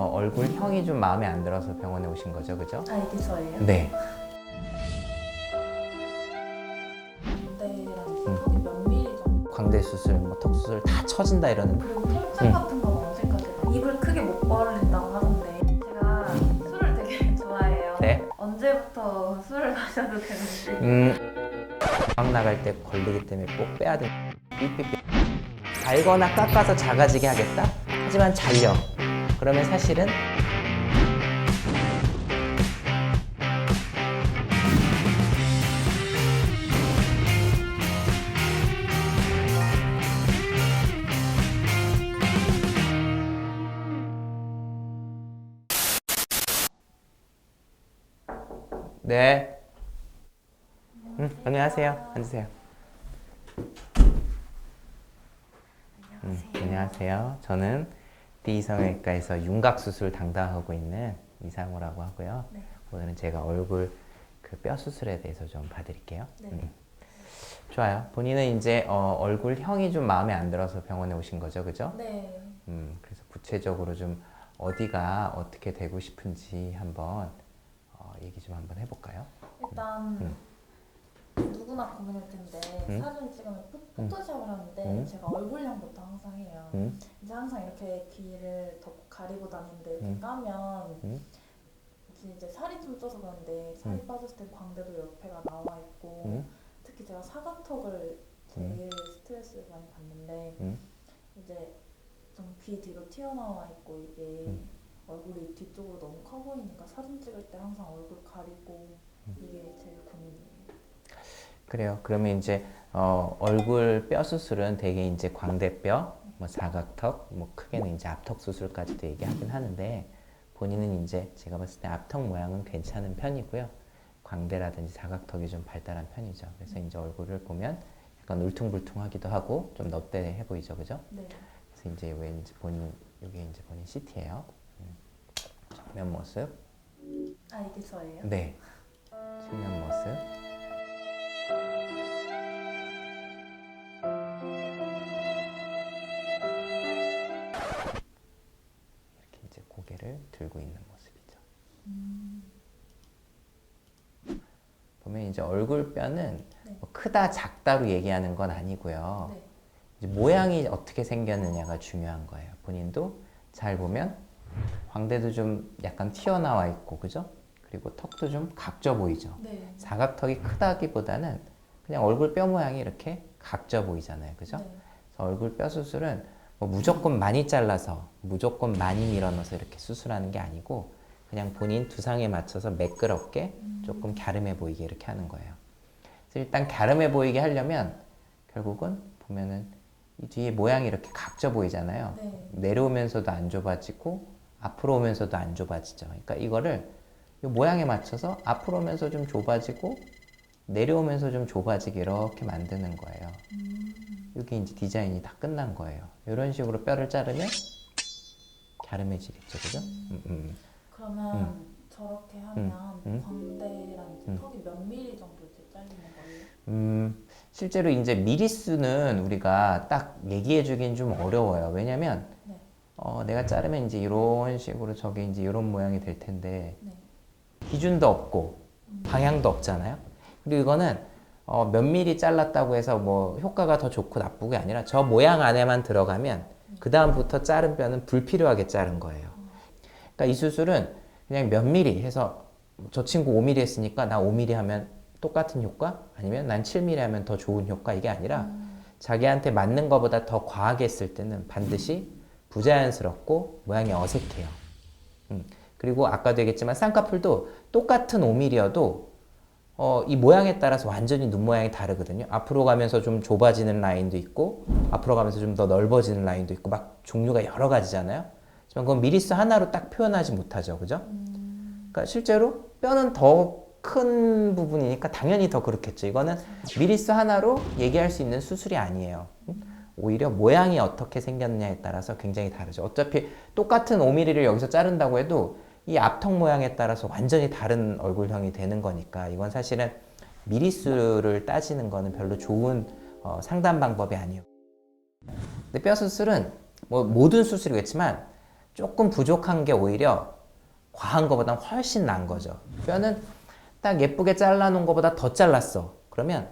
얼굴형이 좀 마음에 안 들어서 병원에 오신 거죠, 그죠? 아, 이게 저예요? 네. 광대랑 턱이 몇 미리 정도? 광대 수술, 뭐 턱 수술 다 처진다 이러는. 그리고 통증 같은 건 언제까지 나요? 입을 크게 못 벌린다고 하던데 제가 술을 되게 좋아해요. 네. 언제부터 술을 마셔도 되는지. 막 나갈 때 걸리기 때문에 꼭 빼야 돼. 삐삐삐. 달거나 깎아서 작아지게 하겠다? 하지만 잘려. 그러면 사실은 네. 안녕하세요. 앉으세요. 안녕하세요. 저는 D성형외과에서 윤곽수술 담당하고 있는 이상우라고 하고요. 네. 오늘은 제가 얼굴 그 뼈 수술에 대해서 좀 봐드릴게요. 네. 좋아요. 본인은 이제 얼굴형이 좀 마음에 안 들어서 병원에 오신 거죠, 그죠? 네. 그래서 구체적으로 좀 어디가 어떻게 되고 싶은지 한번 얘기 좀 한번 해볼까요? 일단 누구나 고민일 텐데 사진 찍으면 포토샵을 하는데 제가 얼굴형부터 항상 해요. 이제 항상 이렇게 귀를 덮고 가리고 다니는데 이렇게 까면 이제 살이 좀 쪄서 그런데 살이 빠졌을 때 광대도 옆에가 나와 있고 특히 제가 사각턱을 제일 스트레스를 많이 받는데 이제 좀 귀 뒤로 튀어나와 있고 이게 얼굴이 뒤쪽으로 너무 커 보이니까 사진 찍을 때 항상 얼굴 가리고 이게 제일 고민이에요. 그래요. 그러면 이제 얼굴 뼈 수술은 대개 이제 광대뼈, 뭐 사각턱, 뭐 크게는 이제 앞턱 수술까지도 얘기하긴 하는데 본인은 이제 제가 봤을 때 앞턱 모양은 괜찮은 편이고요. 광대라든지 사각턱이 좀 발달한 편이죠. 그래서 이제 얼굴을 보면 약간 울퉁불퉁하기도 하고 좀 넙대해 보이죠, 그죠? 네. 그래서 이제 왠지 본인 이게 이제 본인 CT예요. 정면 모습. 아, 이게 저예요? 네. 측면 모습. 이렇게 이제 고개를 들고 있는 모습이죠. 보면 이제 얼굴뼈는 네. 뭐 크다 작다로 얘기하는 건 아니고요. 네. 이제 모양이 어떻게 생겼느냐가 중요한 거예요. 본인도 잘 보면 광대도 좀 약간 튀어나와 있고, 그죠? 그리고 턱도 좀 각져 보이죠. 네. 사각턱이 크다기보다는 그냥 얼굴 뼈 모양이 이렇게 각져 보이잖아요, 그죠? 네. 그래서 얼굴 뼈 수술은 뭐 무조건 많이 잘라서 무조건 많이 밀어넣어서 이렇게 수술하는 게 아니고 그냥 본인 두상에 맞춰서 매끄럽게 조금 갸름해 보이게 이렇게 하는 거예요. 그래서 일단 갸름해 보이게 하려면 결국은 보면은 이 뒤에 모양이 이렇게 각져 보이잖아요. 네. 내려오면서도 안 좁아지고 앞으로 오면서도 안 좁아지죠. 그러니까 이거를 이 모양에 맞춰서 앞으로 오면서 좀 좁아지고 내려오면서 좀 좁아지게 이렇게 만드는 거예요. 이게 이제 디자인이 다 끝난 거예요. 이런 식으로 뼈를 자르면 갸름해지겠죠, 그죠? 그러면 저렇게 하면 광대랑 이제 턱이 몇 미리 정도 이제 잘리는 거예요? 실제로 이제 미리수는 우리가 딱 얘기해 주긴 좀 어려워요. 왜냐면 네. 내가 자르면 이제 이런 식으로 저게 이제 이런 모양이 될 텐데 네. 기준도 없고 방향도 없잖아요. 그리고 이거는 몇 미리 잘랐다고 해서 뭐 효과가 더 좋고 나쁘게 아니라 저 모양 안에만 들어가면 그 다음부터 자른 뼈는 불필요하게 자른 거예요. 그러니까 이 수술은 그냥 몇 미리 해서 저 친구 5mm 했으니까 나 5mm 하면 똑같은 효과? 아니면 난 7mm 하면 더 좋은 효과? 이게 아니라 자기한테 맞는 것보다 더 과하게 했을 때는 반드시 부자연스럽고 모양이 어색해요. 그리고 아까도 얘기했지만 쌍꺼풀도 똑같은 5mm여도 이 모양에 따라서 완전히 눈 모양이 다르거든요. 앞으로 가면서 좀 좁아지는 라인도 있고 앞으로 가면서 좀 더 넓어지는 라인도 있고 막 종류가 여러 가지잖아요. 하지만 그건 미리수 하나로 딱 표현하지 못하죠. 그죠? 그러니까 실제로 뼈는 더 큰 부분이니까 당연히 더 그렇겠죠. 이거는 미리수 하나로 얘기할 수 있는 수술이 아니에요. 오히려 모양이 어떻게 생겼느냐에 따라서 굉장히 다르죠. 어차피 똑같은 5mm를 여기서 자른다고 해도 이 앞턱 모양에 따라서 완전히 다른 얼굴형이 되는 거니까 이건 사실은 미리수를 따지는 거는 별로 좋은 상담 방법이 아니에요. 근데 뼈 수술은 뭐 모든 수술이겠지만 조금 부족한 게 오히려 과한 것보다 훨씬 나은 거죠. 뼈는 딱 예쁘게 잘라놓은 것보다 더 잘랐어. 그러면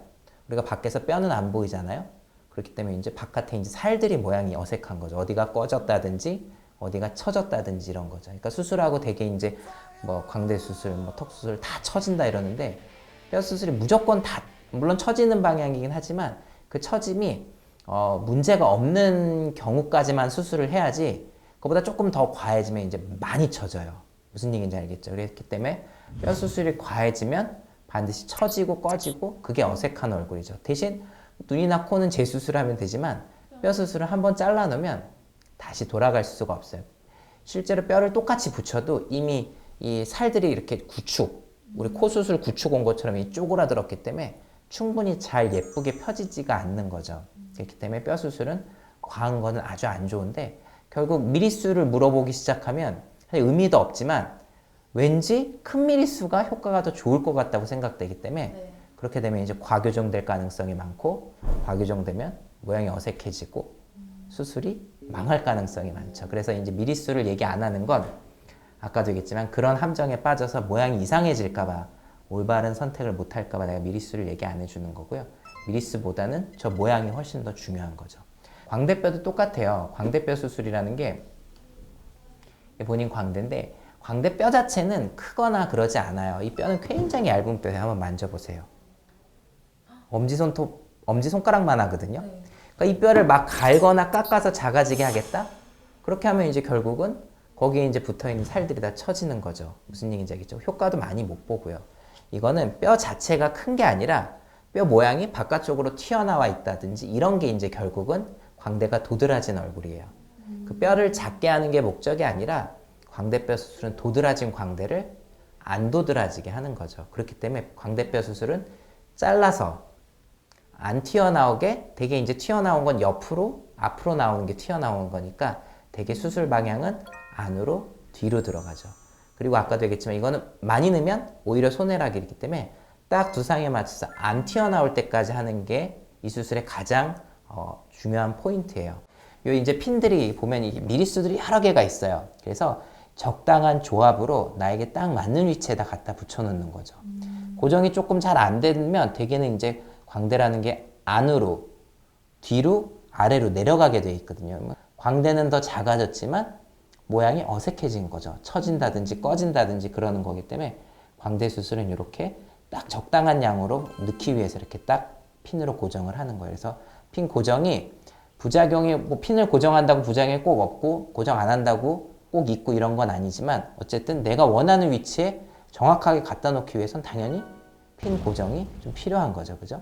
우리가 밖에서 뼈는 안 보이잖아요. 그렇기 때문에 이제 바깥에 이제 살들이 모양이 어색한 거죠. 어디가 꺼졌다든지 어디가 처졌다든지 이런 거죠. 그러니까 수술하고 되게 이제 뭐 광대 수술, 뭐 턱 수술 다 처진다 이러는데 뼈 수술이 무조건 다 물론 처지는 방향이긴 하지만 그 처짐이 문제가 없는 경우까지만 수술을 해야지 그보다 조금 더 과해지면 이제 많이 처져요. 무슨 얘기인지 알겠죠? 그렇기 때문에 뼈 수술이 과해지면 반드시 처지고 꺼지고 그게 어색한 얼굴이죠. 대신 눈이나 코는 재수술하면 되지만 뼈 수술을 한번 잘라놓으면 다시 돌아갈 수가 없어요. 실제로 뼈를 똑같이 붙여도 이미 이 살들이 이렇게 우리 코 수술 구축 온 것처럼 이 쪼그라들었기 때문에 충분히 잘 예쁘게 펴지지가 않는 거죠. 그렇기 때문에 뼈 수술은 과한 거는 아주 안 좋은데 결국 미리수를 물어보기 시작하면 사실 의미도 없지만 왠지 큰 미리수가 효과가 더 좋을 것 같다고 생각되기 때문에 네. 그렇게 되면 이제 과교정될 가능성이 많고 과교정되면 모양이 어색해지고 수술이 망할 가능성이 많죠. 그래서 이제 미리수를 얘기 안 하는 건 아까도 얘기했지만 그런 함정에 빠져서 모양이 이상해질까봐 올바른 선택을 못할까봐 내가 미리수를 얘기 안 해주는 거고요. 미리수보다는 저 모양이 훨씬 더 중요한 거죠. 광대뼈도 똑같아요. 광대뼈 수술이라는 게 본인 광대인데 광대뼈 자체는 크거나 그러지 않아요. 이 뼈는 굉장히 얇은 뼈예요. 한번 만져보세요. 엄지손가락만 하거든요. 네. 그러니까 이 뼈를 막 갈거나 깎아서 작아지게 하겠다? 그렇게 하면 이제 결국은 거기에 이제 붙어있는 살들이 다 처지는 거죠. 무슨 얘기인지 알겠죠? 효과도 많이 못 보고요. 이거는 뼈 자체가 큰 게 아니라 뼈 모양이 바깥쪽으로 튀어나와 있다든지 이런 게 이제 결국은 광대가 도드라진 얼굴이에요. 그 뼈를 작게 하는 게 목적이 아니라 광대뼈 수술은 도드라진 광대를 안 도드라지게 하는 거죠. 그렇기 때문에 광대뼈 수술은 잘라서 안 튀어나오게 되게 이제 튀어나온 건 옆으로 앞으로 나오는 게 튀어나온 거니까 되게 수술 방향은 안으로 뒤로 들어가죠. 그리고 아까도 얘기했지만 이거는 많이 넣으면 오히려 손해라기 있기 때문에 딱 두상에 맞춰서 안 튀어나올 때까지 하는 게 이 수술의 가장 중요한 포인트예요. 요 이제 핀들이 보면 이 미리수들이 여러 개가 있어요. 그래서 적당한 조합으로 나에게 딱 맞는 위치에다 갖다 붙여놓는 거죠. 고정이 조금 잘 안 되면 대개는 이제 광대라는 게 안으로, 뒤로, 아래로 내려가게 돼 있거든요. 광대는 더 작아졌지만 모양이 어색해진 거죠. 처진다든지 꺼진다든지 그러는 거기 때문에 광대 수술은 이렇게 딱 적당한 양으로 넣기 위해서 이렇게 딱 핀으로 고정을 하는 거예요. 그래서 핀 고정이 부작용이 뭐 핀을 고정한다고 부작용이 꼭 없고 고정 안 한다고 꼭 있고 이런 건 아니지만 어쨌든 내가 원하는 위치에 정확하게 갖다 놓기 위해선 당연히 핀 고정이 좀 필요한 거죠. 그죠?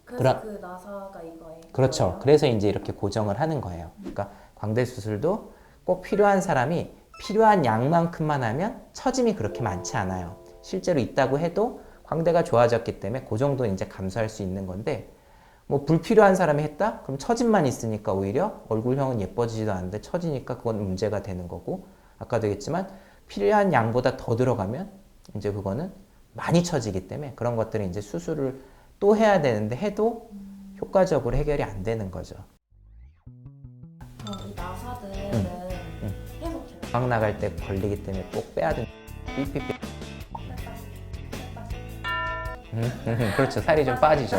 그래서 그 나사가 이거예요. 그렇죠. 이거예요? 그래서 이제 이렇게 고정을 하는 거예요. 그러니까 광대 수술도 꼭 필요한 사람이 필요한 양만큼만 하면 처짐이 그렇게 많지 않아요. 실제로 있다고 해도 광대가 좋아졌기 때문에 그 정도 이제 감수할 수 있는 건데 뭐 불필요한 사람이 했다? 그럼 처짐만 있으니까 오히려 얼굴형은 예뻐지지도 않는데 처지니까 그건 문제가 되는 거고 아까도 얘기했지만 필요한 양보다 더 들어가면 이제 그거는 많이 처지기 때문에 그런 것들은 이제 수술을 또 해야 되는데 해도 효과적으로 해결이 안 되는 거죠. 그럼 이 나사들은 계속 막 나갈 때 걸리기 때문에 꼭 빼야 되는 삐삐삐. 그렇죠. 살이 좀 빠지죠.